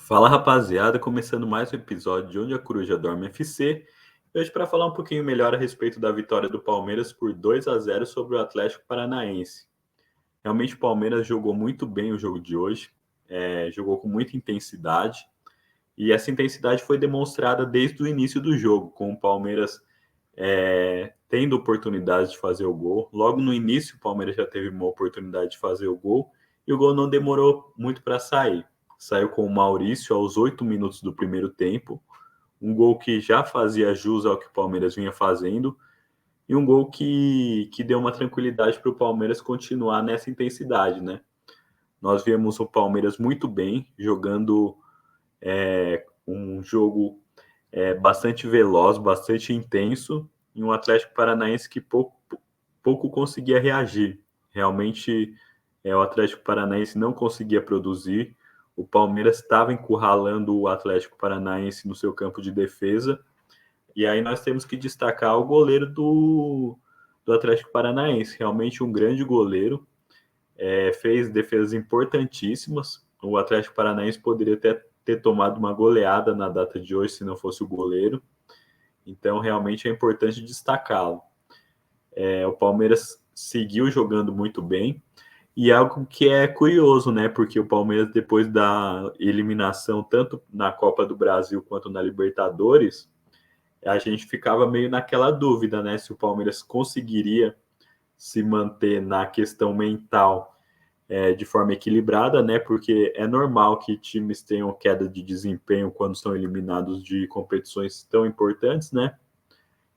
Fala rapaziada, começando mais um episódio de Onde a Coruja Dorme FC. E hoje para falar um pouquinho melhor a respeito da vitória do Palmeiras por 2-0 sobre o Atlético Paranaense. Realmente o Palmeiras jogou muito bem o jogo de hoje, jogou com muita intensidade e essa intensidade foi demonstrada desde o início do jogo, com o Palmeiras tendo oportunidade de fazer o gol. Logo no início o Palmeiras já teve uma oportunidade de fazer o gol e o gol não demorou muito para sair. Saiu com o Maurício aos 8 minutos do primeiro tempo, um gol que já fazia jus ao que o Palmeiras vinha fazendo, e um gol que deu uma tranquilidade para o Palmeiras continuar nessa intensidade, né? Nós vimos o Palmeiras muito bem, jogando um jogo bastante veloz, bastante intenso, e um Atlético Paranaense que pouco conseguia reagir. Realmente, o Atlético Paranaense não conseguia produzir, o Palmeiras estava encurralando o Atlético Paranaense no seu campo de defesa, e aí nós temos que destacar o goleiro do Atlético Paranaense, realmente um grande goleiro, fez defesas importantíssimas. O Atlético Paranaense poderia ter tomado uma goleada na data de hoje se não fosse o goleiro, então realmente é importante destacá-lo. O Palmeiras seguiu jogando muito bem, e algo que é curioso, né? Porque o Palmeiras, depois da eliminação, tanto na Copa do Brasil quanto na Libertadores, a gente ficava meio naquela dúvida, né? Se o Palmeiras conseguiria se manter na questão mental de forma equilibrada, né? Porque é normal que times tenham queda de desempenho quando são eliminados de competições tão importantes, né?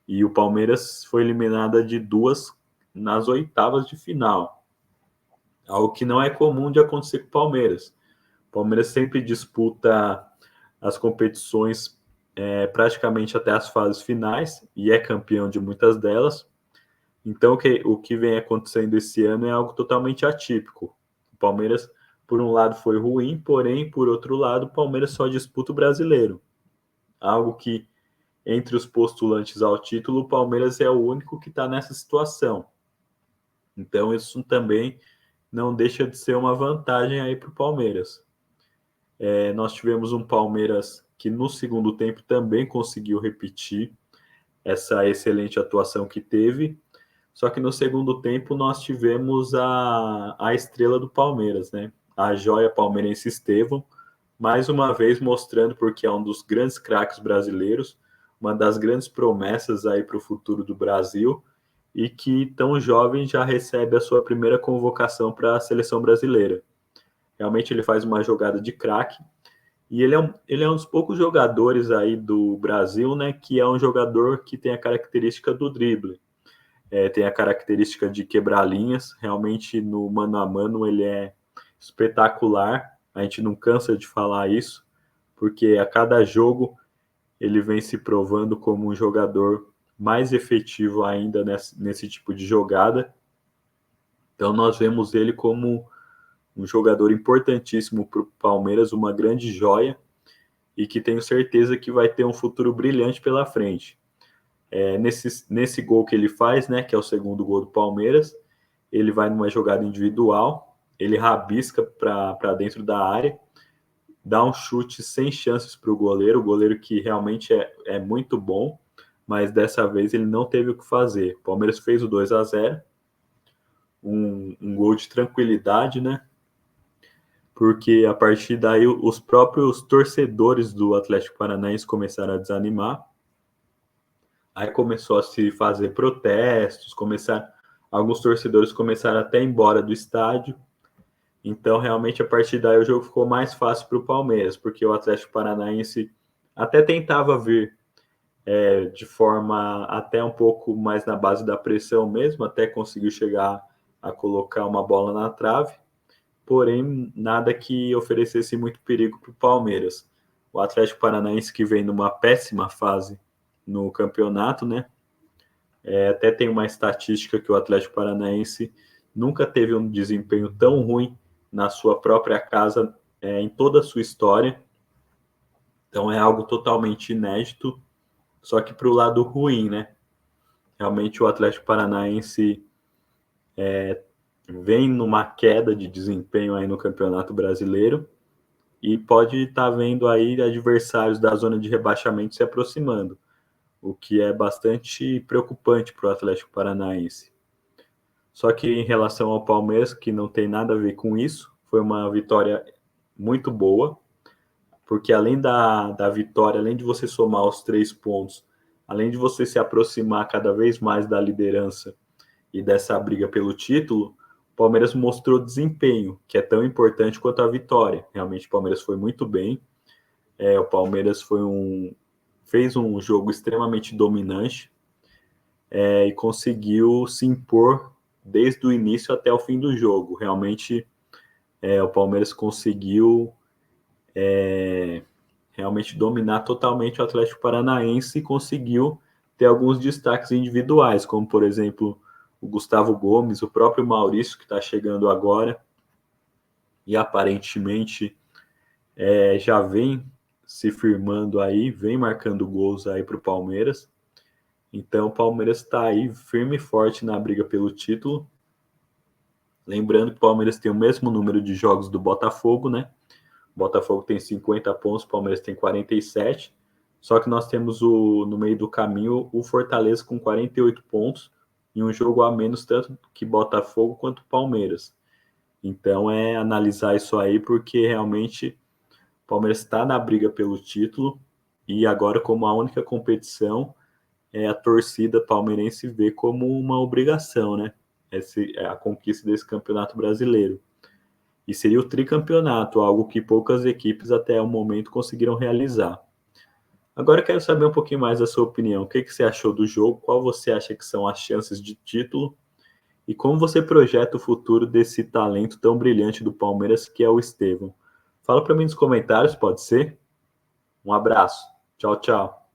E o Palmeiras foi eliminada de duas nas oitavas de final, algo que não é comum de acontecer com o Palmeiras. O Palmeiras sempre disputa as competições praticamente até as fases finais e é campeão de muitas delas. Então, o que vem acontecendo esse ano é algo totalmente atípico. O Palmeiras, por um lado, foi ruim, porém, por outro lado, o Palmeiras só disputa o brasileiro. Algo que, entre os postulantes ao título, o Palmeiras é o único que está nessa situação. Então, isso também não deixa de ser uma vantagem aí para o Palmeiras. Nós tivemos um Palmeiras que no segundo tempo também conseguiu repetir essa excelente atuação que teve, só que no segundo tempo nós tivemos a estrela do Palmeiras, né? A joia palmeirense Estevão, mais uma vez mostrando porque é um dos grandes craques brasileiros, uma das grandes promessas aí para o futuro do Brasil, e que tão jovem já recebe a sua primeira convocação para a seleção brasileira. Realmente ele faz uma jogada de craque, e ele é um dos poucos jogadores aí do Brasil, né, que é um jogador que tem a característica do drible. Tem a característica de quebrar linhas. Realmente no mano a mano ele é espetacular. A gente não cansa de falar isso, porque a cada jogo ele vem se provando como um jogador mais efetivo ainda nesse tipo de jogada. Então nós vemos ele como um jogador importantíssimo para o Palmeiras, uma grande joia, e que tenho certeza que vai ter um futuro brilhante pela frente. Nesse gol que ele faz, né, que é o segundo gol do Palmeiras, ele vai numa jogada individual, ele rabisca para dentro da área, dá um chute sem chances para o goleiro que realmente é muito bom, mas dessa vez ele não teve o que fazer. O Palmeiras fez o 2-0, um gol de tranquilidade, né? Porque a partir daí os próprios torcedores do Atlético Paranaense começaram a desanimar. Aí começou a se fazer protestos, alguns torcedores começaram até a ir embora do estádio. Então, realmente, a partir daí o jogo ficou mais fácil para o Palmeiras, porque o Atlético Paranaense até tentava vir de forma até um pouco mais na base da pressão mesmo, até conseguiu chegar a colocar uma bola na trave, porém nada que oferecesse muito perigo para o Palmeiras. O Atlético Paranaense que vem numa péssima fase no campeonato, né? Até tem uma estatística que o Atlético Paranaense nunca teve um desempenho tão ruim na sua própria casa em toda a sua história. Então é algo totalmente inédito, só que para o lado ruim, né? Realmente o Atlético Paranaense vem numa queda de desempenho aí no Campeonato Brasileiro e pode estar vendo aí adversários da zona de rebaixamento se aproximando, o que é bastante preocupante para o Atlético Paranaense. Só que em relação ao Palmeiras, que não tem nada a ver com isso, foi uma vitória muito boa, porque além da vitória, além de você somar os 3 pontos, além de você se aproximar cada vez mais da liderança e dessa briga pelo título, o Palmeiras mostrou desempenho, que é tão importante quanto a vitória. Realmente o Palmeiras foi muito bem, o Palmeiras fez um jogo extremamente dominante, e conseguiu se impor desde o início até o fim do jogo. Realmente o Palmeiras conseguiu realmente dominar totalmente o Atlético Paranaense e conseguiu ter alguns destaques individuais, como por exemplo o Gustavo Gomes, o próprio Maurício, que está chegando agora e aparentemente já vem se firmando aí, vem marcando gols aí para o Palmeiras. Então o Palmeiras está aí firme e forte na briga pelo título. Lembrando que o Palmeiras tem o mesmo número de jogos do Botafogo, né? O Botafogo tem 50 pontos, o Palmeiras tem 47. Só que nós temos no meio do caminho o Fortaleza com 48 pontos e um jogo a menos tanto que Botafogo quanto Palmeiras. Então é analisar isso aí, porque realmente o Palmeiras está na briga pelo título e agora, como a única competição, a torcida palmeirense vê como uma obrigação, né? A conquista desse campeonato brasileiro. E seria o tricampeonato, algo que poucas equipes até o momento conseguiram realizar. Agora eu quero saber um pouquinho mais da sua opinião. O que você achou do jogo? Qual você acha que são as chances de título? E como você projeta o futuro desse talento tão brilhante do Palmeiras, que é o Estevão? Fala para mim nos comentários, pode ser? Um abraço. Tchau, tchau.